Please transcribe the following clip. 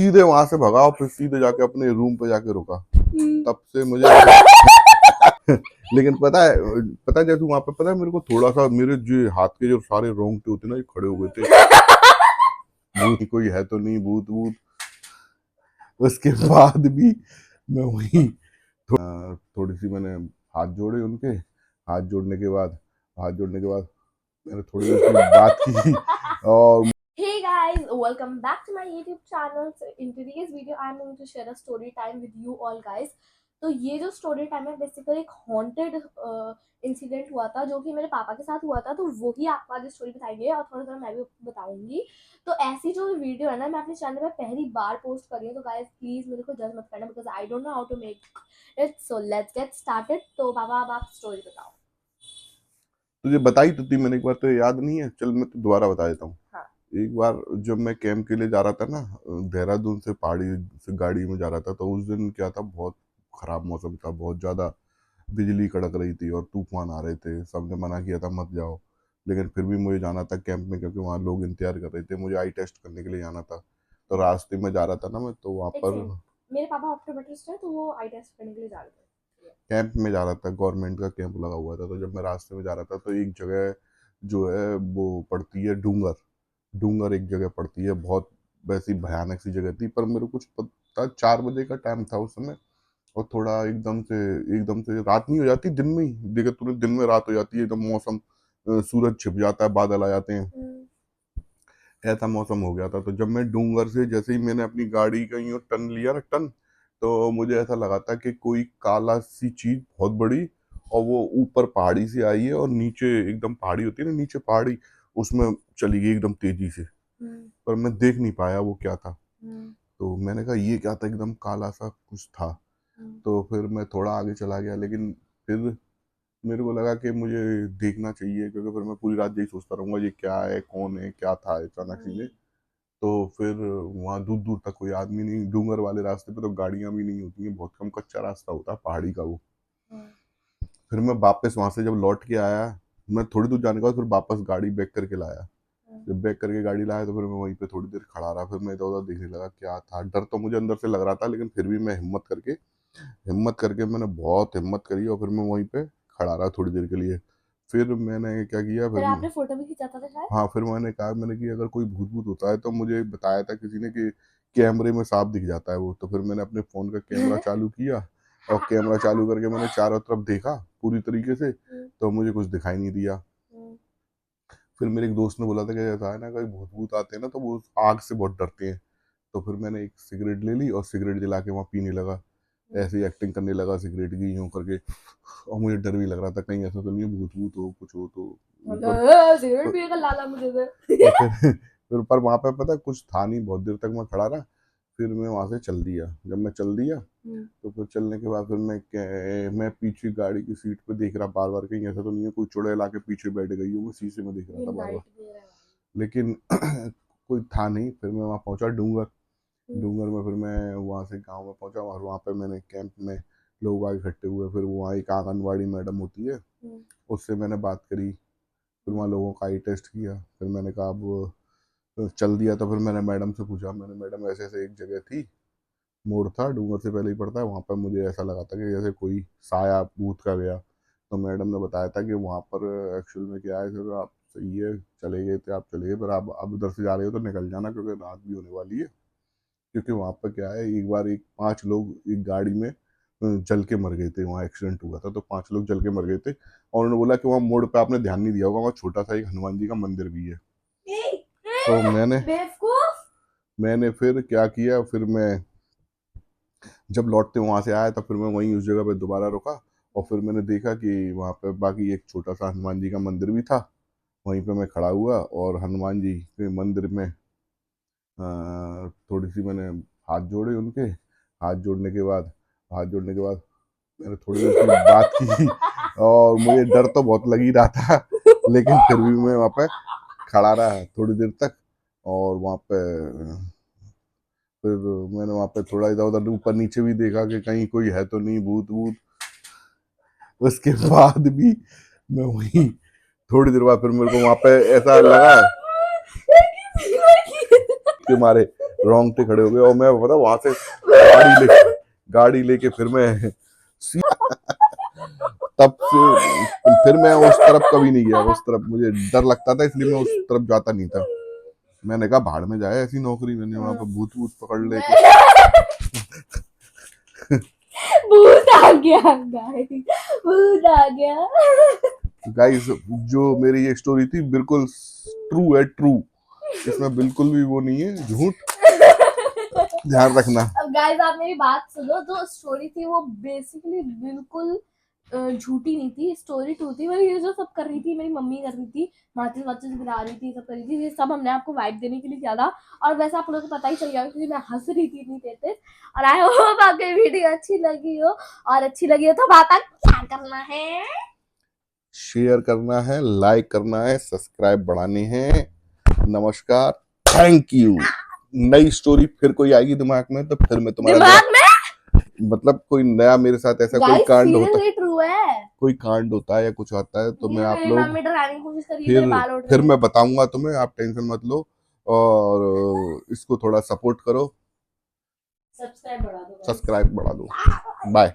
सीधे वहां से भगा और फिर सीधे जाके अपने रूम पे जाके रुका। तब से मुझे लेकिन पता है जैसे वहां पे पता है मेरे को थोड़ा सा मेरे जो हाथ के जो सारे रोंगटे होते ना ये खड़े हो गए थे। भूत कोई है तो नहीं, भूत भूत। उसके बाद भी मैं वही थोड़ी सी मैंने हाथ जोड़े उनके। हाथ जोड़ने के बाद हाथ जोड़ने के बाद मैंने थोड़ी देर उसकी बात की और Hey guys, welcome back to my YouTube channel. So in today's video, I'm going to share a story time with you all guys. तो ये जो स्टोरी टाइम है बेसिकली एक हॉन्टेड इंसिडेंट हुआ था जो कि मेरे पापा के साथ हुआ था, तो वही आपको आज स्टोरी बताएंगे और थोड़ा थोड़ा मैं भी बताऊंगी। तो ऐसी जो वीडियो है ना, मैं अपने चैनल पे पहली बार पोस्ट कर रही हूँ, तो गाइस प्लीज मेरे को जज मत करना because I don't know how to make it. So let's get started. तो पापा अब आप स्टोरी बताओ। तुझे बताई तो थी मैंने एक बार, तो याद नहीं है? चल मैं तो दोबारा बता देता हूँ। हाँ। एक बार जब मैं कैंप के लिए जा रहा था ना, देहरादून से पहाड़ी से गाड़ी में जा रहा था, तो उस दिन क्या था, बहुत खराब मौसम था, बहुत ज्यादा बिजली कड़क रही थी और तूफान आ रहे थे। सबने मना किया था मत जाओ, लेकिन फिर भी मुझे जाना था कैंप में क्योंकि वहाँ लोग इंतजार कर रहे थे। मुझे आई टेस्ट करने के लिए जाना था, तो रास्ते में जा रहा था ना मैं, तो वहाँ एक पर सेकंड, मेरे पापा ऑप्टोमेट्रिस्ट है तो वो आई टेस्ट करने के लिए जा रहे थे। कैंप में जा रहा था, गवर्नमेंट का कैंप लगा हुआ था। तो जब मैं रास्ते में जा रहा था तो एक जगह जो है वो पड़ती है डूंगर। डूंगर एक जगह पड़ती है, बहुत वैसी भयानक सी जगह थी। पर मेरे को कुछ पता, 4 बजे का टाइम था उस समय, और थोड़ा एकदम से रात नहीं हो जाती दिन में ही, देखा तूने, दिन में रात हो जाती है एकदम, मौसम सूरज छिप जाता है, बादल आ जाते हैं, ऐसा मौसम हो गया था। तो जब मैं डूंगर से जैसे ही मैंने अपनी गाड़ी कहीं और टर्न लिया ना, टर्न, तो मुझे ऐसा लगा था कि कोई काला सी चीज बहुत बड़ी, और वो ऊपर पहाड़ी से आई है और नीचे एकदम पहाड़ी होती है ना, नीचे पहाड़ी, उसमें चली गई एकदम तेजी से। पर मैं देख नहीं पाया वो क्या था। तो मैंने कहा ये क्या था, एकदम काला सा कुछ था। तो फिर मैं थोड़ा आगे चला गया, लेकिन फिर मेरे को लगा कि मुझे देखना चाहिए, क्योंकि फिर मैं पूरी रात यही सोचता रहूंगा ये क्या है, कौन है, क्या था अचानक से। तो फिर वहाँ दूर दूर तक कोई आदमी नहीं, डूंगर वाले रास्ते पे तो गाड़ियां भी नहीं होती हैं, बहुत कम कच्चा रास्ता होता है पहाड़ी का वो। फिर मैं वापस वहां से जब लौट के आया, मैं थोड़ी दूर जाने के बाद फिर वापस गाड़ी बैक करके लाया। जब बैक करके गाड़ी लाया तो फिर मैं वहीं पे थोड़ी देर खड़ा रहा। फिर मैं इधर उधर देखने लगा क्या था। डर तो मुझे अंदर से लग रहा था, लेकिन फिर भी मैं हिम्मत करके मैंने बहुत हिम्मत करी, और फिर मैं वहीं पे खड़ा रहा थोड़ी देर के लिए। फिर मैंने क्या किया, फिर आपने फोटो भी खिंचाता था शायद। हाँ, फिर मैंने कहा, मैंने कि अगर कोई भूत भूत होता है तो मुझे बताया था किसी ने कि कैमरे में साफ दिख जाता है वो। तो फिर मैंने अपने फोन का कैमरा चालू किया, और कैमरा चालू करके मैंने चारों तरफ देखा पूरी तरीके से, तो मुझे कुछ दिखाई नहीं दिया। फिर मेरे एक दोस्त ने बोला था कि ऐसा है ना, कहीं भूत भूत आते हैं ना तो वो आग से बहुत डरते हैं। तो फिर मैंने एक सिगरेट ले ली और सिगरेट जला के वहाँ पीने लगा, ऐसे ही एक्टिंग करने लगा सिगरेट की यूं करके। और मुझे डर भी लग रहा था कहीं ऐसा तो नहीं है भूत भूत हो, कुछ हो तो। सिगरेट पर, पिए का लाला मुझे से। तो फिर पर वहां पे पता है कुछ था नहीं, बहुत देर तक मैं खड़ा रहा। फिर मैं वहां से चल दिया। जब मैं चल दिया तो फिर चलने के बाद फिर मैं पीछे गाड़ी की सीट पे देख रहा बार बार, कहीं ऐसा तो नहीं है कोई चुड़ैल आके पीछे बैठ गई हो। मैं शीशे में देख रहा ये था बार बार, नाइट में है लेकिन कोई था नहीं। फिर मैं वहां पहुंचा डूंगर। भाई। डूंगर में फिर मैं वहां से गांव में पहुंचा, और वहां पे मैंने कैंप में लोग आगे इकट्ठे हुए। फिर वहाँ एक आंगनवाड़ी मैडम होती है, उससे मैंने बात करी। फिर वहाँ लोगों का आई टेस्ट किया। फिर मैंने कहा अब तो चल दिया। तो फिर मैंने मैडम से पूछा, मैंने मैडम ऐसे ऐसे एक जगह थी, मोड़ था, डूंगर से पहले ही पड़ता है, वहाँ पर मुझे ऐसा लगा था कि जैसे कोई साया भूत का गया। तो मैडम ने बताया था कि वहाँ पर एक्चुअल में क्या है, फिर आप सही है, चले गए थे आप, चले गए, पर आप अब उधर से जा रहे हो तो निकल जाना, क्योंकि रात भी होने वाली है। क्योंकि वहाँ पर क्या है, एक बार एक 5 लोग एक गाड़ी में जल के मर गए थे, वहाँ एक्सीडेंट हुआ था तो 5 लोग जल के मर गए थे। और उन्होंने बोला कि वहाँ मोड़ पे आपने ध्यान नहीं दिया होगा, वहाँ छोटा सा एक हनुमान जी का मंदिर भी है। तो बेवकूफ। मैंने फिर क्या किया, फिर मैं जब लौटते वहां से आया, तब फिर मैं वहीं उस जगह पे दोबारा रुका। और फिर मैंने देखा कि वहां पे बाकी एक छोटा सा हनुमान जी का मंदिर भी था। वहीं पे मैं खड़ा हुआ और हनुमान जी के मंदिर में थोड़ी सी मैंने हाथ जोड़े उनके। हाथ जोड़ने के बाद हाथ जोड़ने के बाद मैंने थोड़ी देर उसकी बात की, और मुझे डर तो बहुत लग ही रहा था, लेकिन फिर भी मैं वहाँ पे खड़ा रहा थोड़ी देर तक। और वहाँ पे फिर मैंने वहाँ पे थोड़ा इधर उधर ऊपर नीचे भी देखा कि कहीं कोई है तो नहीं, भूत भूत। उसके बाद भी मैं वही, थोड़ी देर बाद फिर मेरे को वहाँ पे ऐसा लगा के मारे रोंगटे खड़े हो गए। और मैं पता वहां से गाड़ी लेके फिर मैं तब से फिर मैं उस तरफ कभी नहीं गया। उस तरफ मुझे डर लगता था, इसलिए मैं उस तरफ जाता नहीं था। मैंने कहा भाड़ में जाए ऐसी नौकरी, मैंने वहां पर भूत भूत पकड़ ले भूत आ गया गाइस, भूत आ गया। गाइस जो मेरी ये स्टोरी थी बिल्कुल ट्रू है, ट्रू। इसमें बिल्कुल भी वो नहीं है झूठ, ध्यान रखना। अब गाइस आप मेरी बात सुनो, जो स्टोरी थी वो बेसिकली बिल्कुल झूठी नहीं थी, स्टोरी ट्रू थी। और ये जो सब कर रही थी मेरी मम्मी कर रही थी, माचिस वाचिस गिरा रही थी, सब कर रही थी, ये सब हमने आपको वाइब देने के लिए किया था। और वैसे आप लोगों को पता ही चल गया क्योंकि मैं हंस रही थी इतनी देर तक। और आई होप आपको वीडियो अच्छी लगी हो, और अच्छी लगी हो तो बात क्या करना है, शेयर करना है, लाइक करना है, सब्सक्राइब बढ़ाने हैं। नमस्कार, थैंक यू। नई स्टोरी फिर कोई आएगी दिमाग में तो फिर मैं तुम्हारा दिमाग में मतलब कोई नया मेरे साथ ऐसा कोई गाइस कांड होता, सीरियसली ट्रू है। कोई कांड होता है या कुछ आता है तो ये मैं आप मेरी लोग मम्मी डराने की कोशिश कर रही है, मेरे बाल उड़ फिर रहे हैं। मैं बताऊंगा तुम्हें, आप टेंशन मत लो। और इसको थोड़ा सपोर्ट करो, सब्सक्राइब बढ़ा दो, सब्सक्राइब बढ़ा दो। बाय।